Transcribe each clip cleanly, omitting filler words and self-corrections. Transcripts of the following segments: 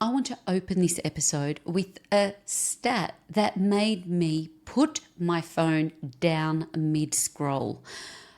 I want to open this episode with a stat that made me put my phone down mid-scroll.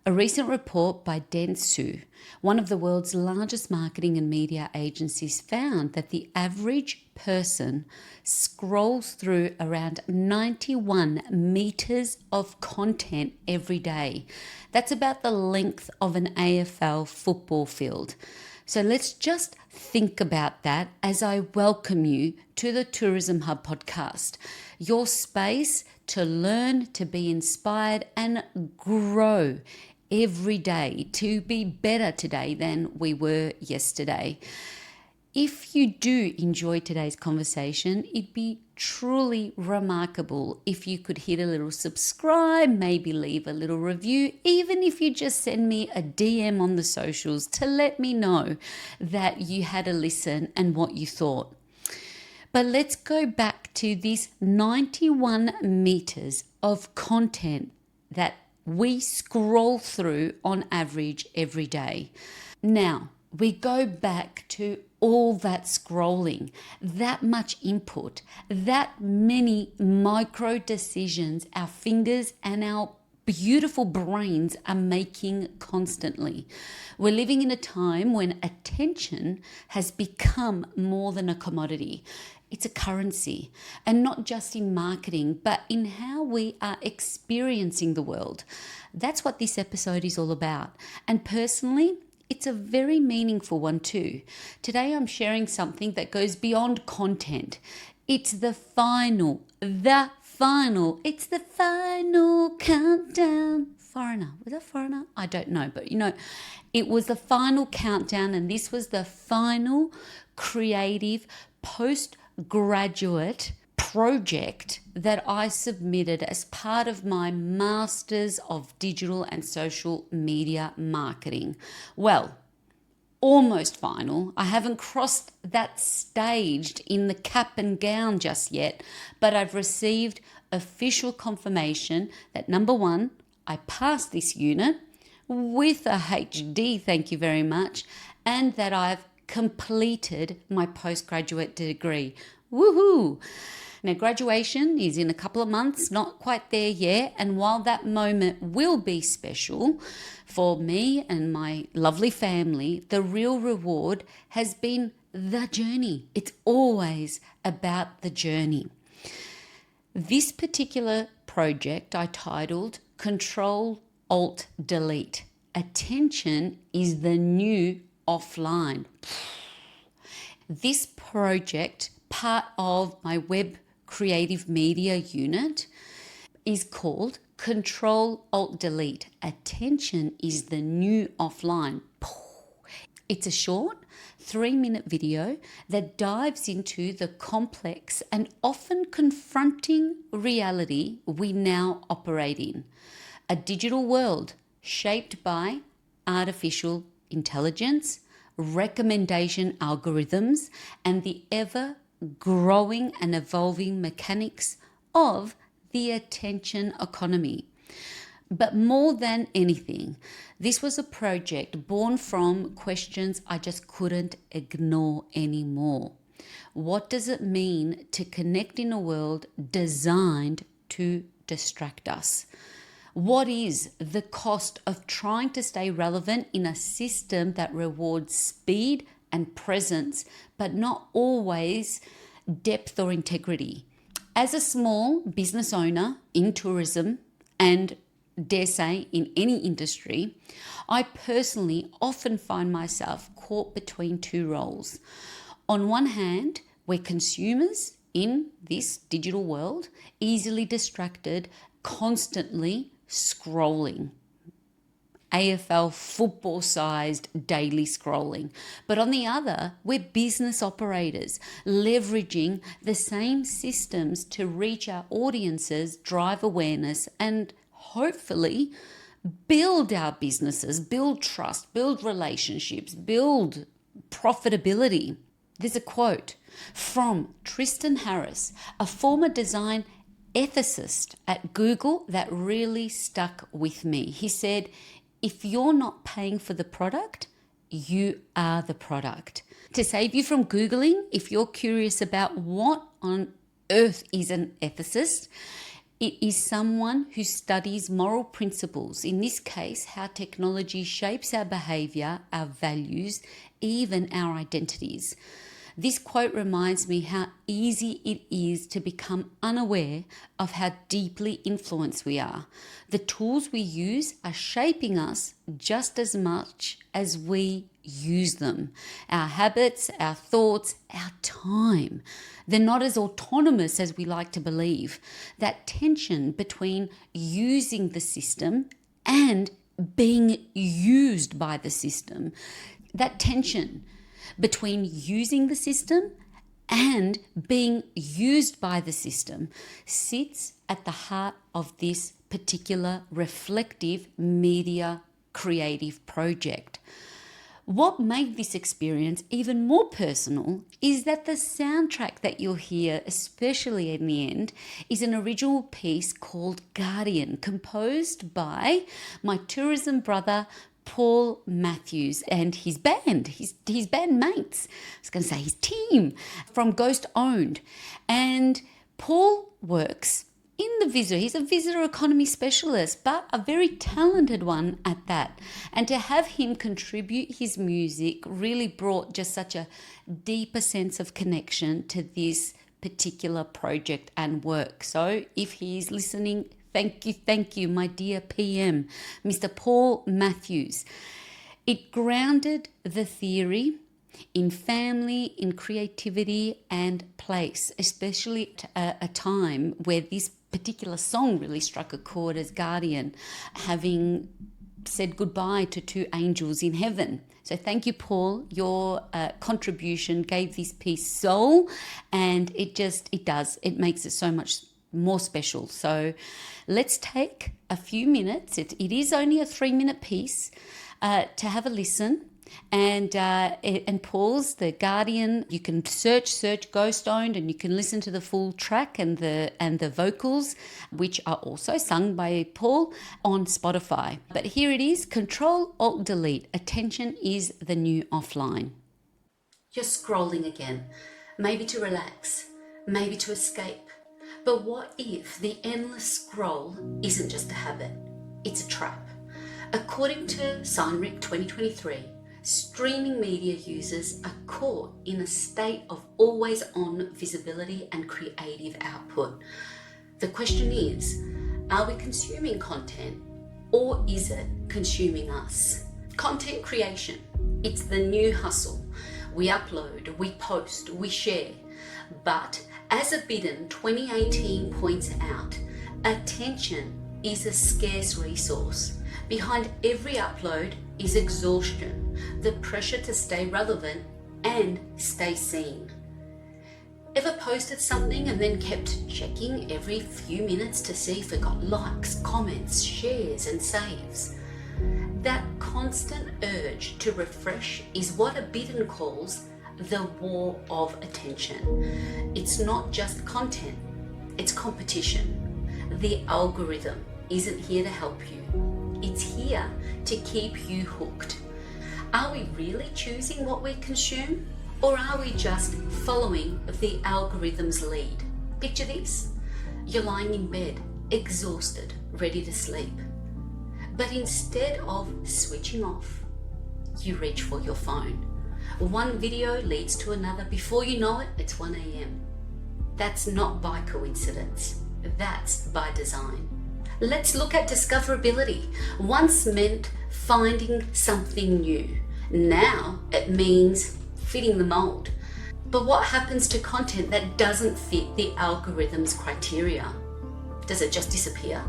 A recent report by Dentsu, one of the world's largest marketing and media agencies, found that the average person scrolls through around 91 meters of content every day. That's about the length of an AFL football field. So let's just think about that as I welcome you to the Tourism Hub podcast, your space to learn, to be inspired and grow every day, to be better today than we were yesterday. If you do enjoy today's conversation, it'd be truly remarkable if you could hit a little subscribe, maybe leave a little review, even if you just send me a DM on the socials to let me know that you had a listen and what you thought. But let's go back to this 91 meters of content that we scroll through on average every day. Now, we go back to all that scrolling, that much input, that many micro decisions our fingers and our beautiful brains are making constantly. We're living in a time when attention has become more than a commodity. It's a currency, and not just in marketing, but in how we are experiencing the world. That's what this episode is all about. And personally, it's a very meaningful one too. Today I'm sharing something that goes beyond content. It's the final countdown. Foreigner, was that Foreigner? I don't know, but it was the final countdown, and this was the final creative postgraduate project that I submitted as part of my Masters of Digital and Social Media Marketing. Well, almost final. I haven't crossed that stage in the cap and gown just yet, but I've received official confirmation that number one, I passed this unit with a HD, thank you very much, and that I've completed my postgraduate degree. Woohoo! Now, graduation is in a couple of months, not quite there yet. And while that moment will be special for me and my lovely family, the real reward has been the journey. It's always about the journey. This particular project I titled CTRL+ALT+DELETE. Attention is the new offline. This project, part of my web creative media unit, is called CTRL+ALT+DELETE. Attention is the new offline. It's a short 3-minute video that dives into the complex and often confronting reality we now operate in. A digital world shaped by artificial intelligence, recommendation algorithms, and the ever-growing and evolving mechanics of the attention economy. But more than anything, this was a project born from questions I just couldn't ignore anymore. What does it mean to connect in a world designed to distract us? What is the cost of trying to stay relevant in a system that rewards speed and presence, but not always depth or integrity? As a small business owner in tourism and dare say in any industry, I personally often find myself caught between two roles. On one hand, we're consumers in this digital world, easily distracted, constantly scrolling. AFL football-sized daily scrolling. But on the other, we're business operators leveraging the same systems to reach our audiences, drive awareness, and hopefully build our businesses, build trust, build relationships, build profitability. There's a quote from Tristan Harris, a former design ethicist at Google, that really stuck with me. He said, if you're not paying for the product, you are the product. To save you from Googling, if you're curious about what on earth is an ethicist, it is someone who studies moral principles, in this case, how technology shapes our behaviour, our values, even our identities. This quote reminds me how easy it is to become unaware of how deeply influenced we are. The tools we use are shaping us just as much as we use them. Our habits, our thoughts, our time. They're not as autonomous as we like to believe. That tension between using the system and being used by the system, that tension between using the system and being used by the system sits at the heart of this particular reflective media creative project. What made this experience even more personal is that the soundtrack that you'll hear, especially in the end, is an original piece called Guardian, composed by my tourism brother, Paul Matthews, and his band, his bandmates. I was going to say his team from Ghost Owned. And Paul works in the visitor. He's a visitor economy specialist, but a very talented one at that. And to have him contribute his music really brought just such a deeper sense of connection to this particular project and work. So if he's listening, thank you, my dear PM, Mr. Paul Matthews. It grounded the theory in family, in creativity and place, especially at a time where this particular song really struck a chord as Guardian, having said goodbye to two angels in heaven. So thank you, Paul. Your contribution gave this piece soul, and it makes it so much more special. So let's take a few minutes. It is only a 3-minute piece to have a listen. And Paul's The Guardian. You can search Ghost Owned, and you can listen to the full track and the vocals, which are also sung by Paul, on Spotify. But here it is: CTRL+ALT+DELETE. Attention is the new offline. You're scrolling again, maybe to relax, maybe to escape. But what if the endless scroll isn't just a habit? It's a trap. According to SignRick 2023, streaming media users are caught in a state of always-on visibility and creative output. The question is, are we consuming content, or is it consuming us? Content creation, it's the new hustle. We upload, we post, we share. But as a Bidden 2018 points out, attention is a scarce resource. Behind every upload is exhaustion, the pressure to stay relevant and stay seen. Ever posted something and then kept checking every few minutes to see if it got likes, comments, shares and saves? That constant urge to refresh is what a Bidden calls the war of attention. It's not just content, it's competition. The algorithm isn't here to help you. It's here to keep you hooked. Are we really choosing what we consume, or are we just following the algorithm's lead? Picture this: you're lying in bed, exhausted, ready to sleep. But instead of switching off, you reach for your phone. One video leads to another. Before you know it, it's 1 a.m. That's not by coincidence. That's by design. Let's look at discoverability. Once meant finding something new. Now it means fitting the mold. But what happens to content that doesn't fit the algorithm's criteria? Does it just disappear?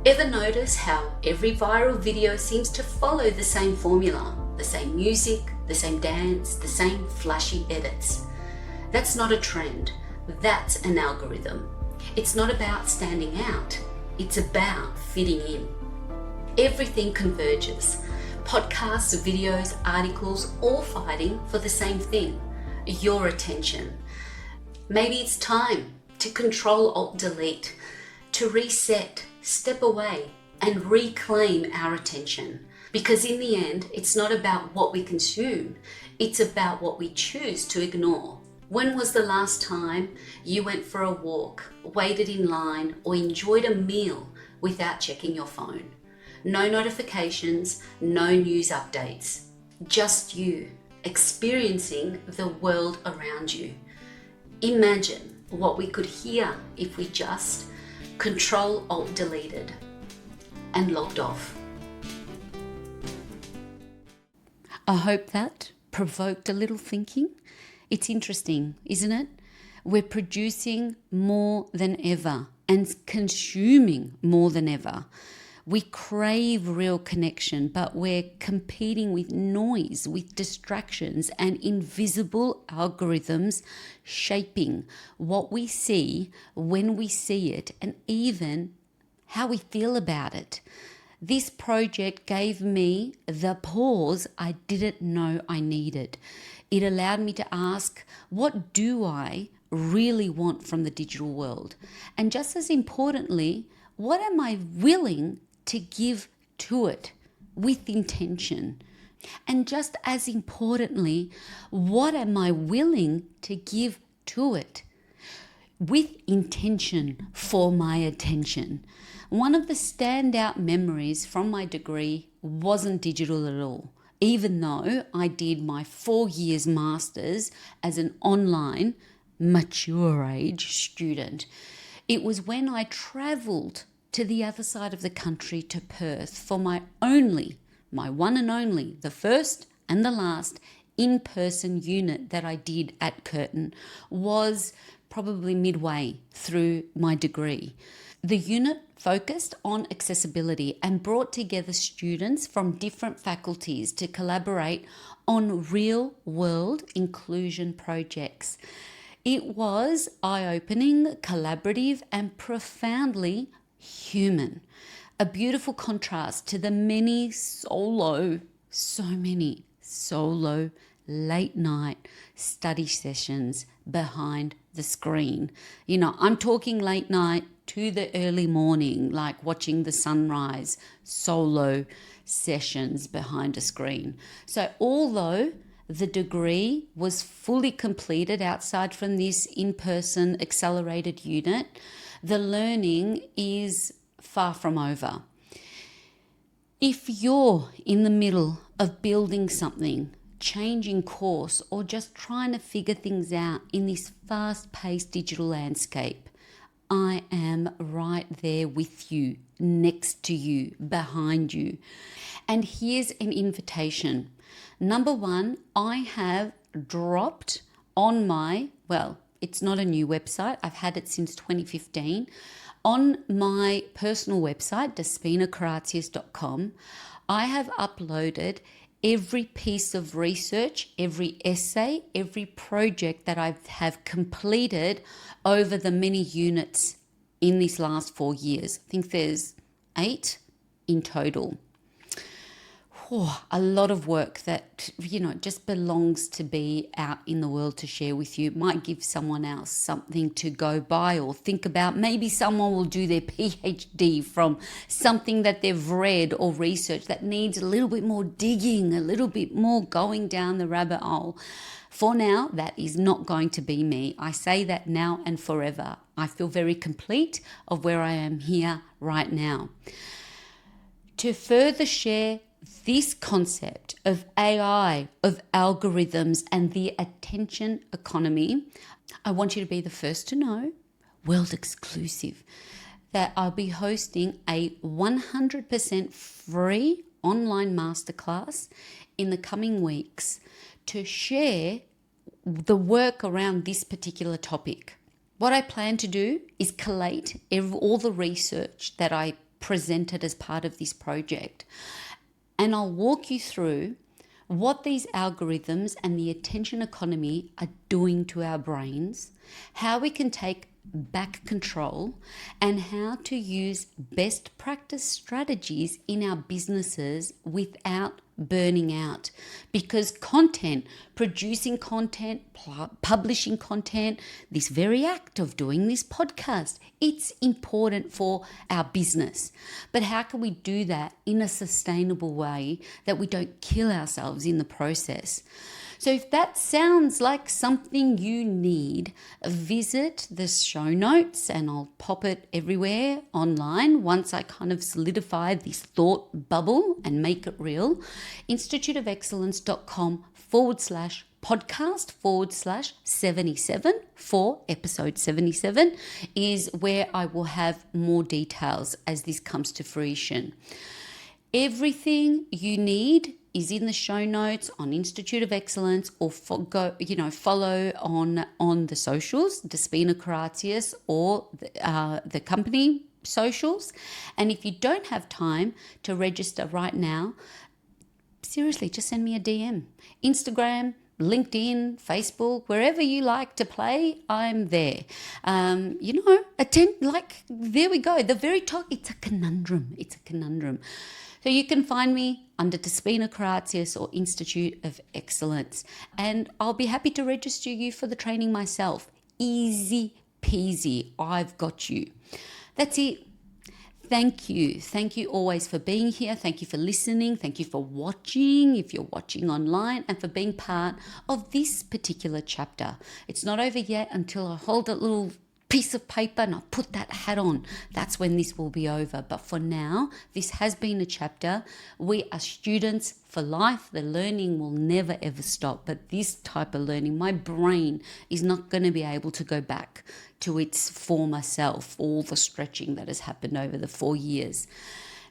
Ever notice how every viral video seems to follow the same formula? The same music, the same dance, the same flashy edits. That's not a trend, that's an algorithm. It's not about standing out, it's about fitting in. Everything converges. Podcasts, videos, articles, all fighting for the same thing, your attention. Maybe it's time to CTRL+ALT+DELETE, to reset, step away and reclaim our attention. Because in the end, it's not about what we consume, it's about what we choose to ignore. When was the last time you went for a walk, waited in line, or enjoyed a meal without checking your phone? No notifications, no news updates. Just you, experiencing the world around you. Imagine what we could hear if we just CTRL+ALT+DELETED and logged off. I hope that provoked a little thinking. It's interesting, isn't it? We're producing more than ever and consuming more than ever. We crave real connection, but we're competing with noise, with distractions and invisible algorithms shaping what we see, when we see it, and even how we feel about it. This project gave me the pause I didn't know I needed. It allowed me to ask, what do I really want from the digital world? And just as importantly, what am I willing to give to it with intention? And just as importantly, what am I willing to give to it with intention for my attention? One of the standout memories from my degree wasn't digital at all, even though I did my 4 years master's as an online, mature age student. It was when I travelled to the other side of the country to Perth for my one and only, the first and the last in-person unit that I did at Curtin was probably midway through my degree. The unit focused on accessibility and brought together students from different faculties to collaborate on real-world inclusion projects. It was eye-opening, collaborative, and profoundly human. A beautiful contrast to the so many solo late-night study sessions behind the screen. You know, I'm talking late night to the early morning, like watching the sunrise, solo sessions behind a screen. So although the degree was fully completed outside from this in-person accelerated unit, the learning is far from over. If you're in the middle of building something, changing course, or just trying to figure things out in this fast-paced digital landscape, I am right there with you, next to you, behind you. And here's an invitation. Number one, I have dropped on my, it's not a new website. I've had it since 2015. On my personal website, despinakaratzias.com, I have uploaded every piece of research, every essay, every project that I have completed over the many units in these last 4 years. I think there's 8 in total. A lot of work that, just belongs to be out in the world to share with you. Might give someone else something to go by or think about. Maybe someone will do their PhD from something that they've read or researched that needs a little bit more digging, a little bit more going down the rabbit hole. For now, that is not going to be me. I say that now and forever. I feel very complete of where I am here right now. To further share this concept of AI, of algorithms, and the attention economy, I want you to be the first to know, world exclusive, that I'll be hosting a 100% free online masterclass in the coming weeks to share the work around this particular topic. What I plan to do is collate all the research that I presented as part of this project. And I'll walk you through what these algorithms and the attention economy are doing to our brains, how we can take back control, and how to use best practice strategies in our businesses without burning out. Because content, producing content, publishing content, this very act of doing this podcast, it's important for our business. But how can we do that in a sustainable way that we don't kill ourselves in the process? So if that sounds like something you need, visit the show notes, and I'll pop it everywhere online once I kind of solidify this thought bubble and make it real. instituteofexcellence.com/podcast/77 for episode 77 is where I will have more details as this comes to fruition. Everything you need is in the show notes on Institute of Excellence, or follow on the socials, Despina Karatzias, or the company socials. And if you don't have time to register right now, seriously, just send me a DM. Instagram, LinkedIn, Facebook, wherever you like to play, I'm there. There we go. The very top, it's a conundrum. So you can find me under Despina Karatzias or Institute of Excellence. And I'll be happy to register you for the training myself. Easy peasy. I've got you. That's it. Thank you. Thank you always for being here. Thank you for listening. Thank you for watching, if you're watching online, and for being part of this particular chapter. It's not over yet until I hold a little piece of paper and I put that hat on. That's when this will be over. But for now, this has been a chapter. We are students for life. The learning will never ever stop. But this type of learning, my brain is not going to be able to go back to its former self, all the stretching that has happened over the 4 years.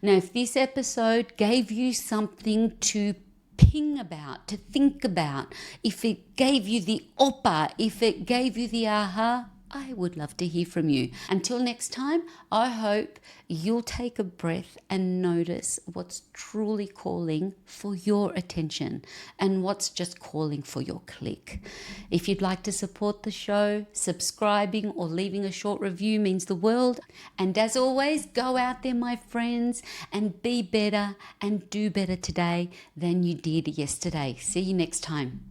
Now, if this episode gave you something to ping about, to think about, if it gave you the oppa, if it gave you the aha, I would love to hear from you. Until next time, I hope you'll take a breath and notice what's truly calling for your attention and what's just calling for your click. If you'd like to support the show, subscribing or leaving a short review means the world. And as always, go out there, my friends, and be better and do better today than you did yesterday. See you next time.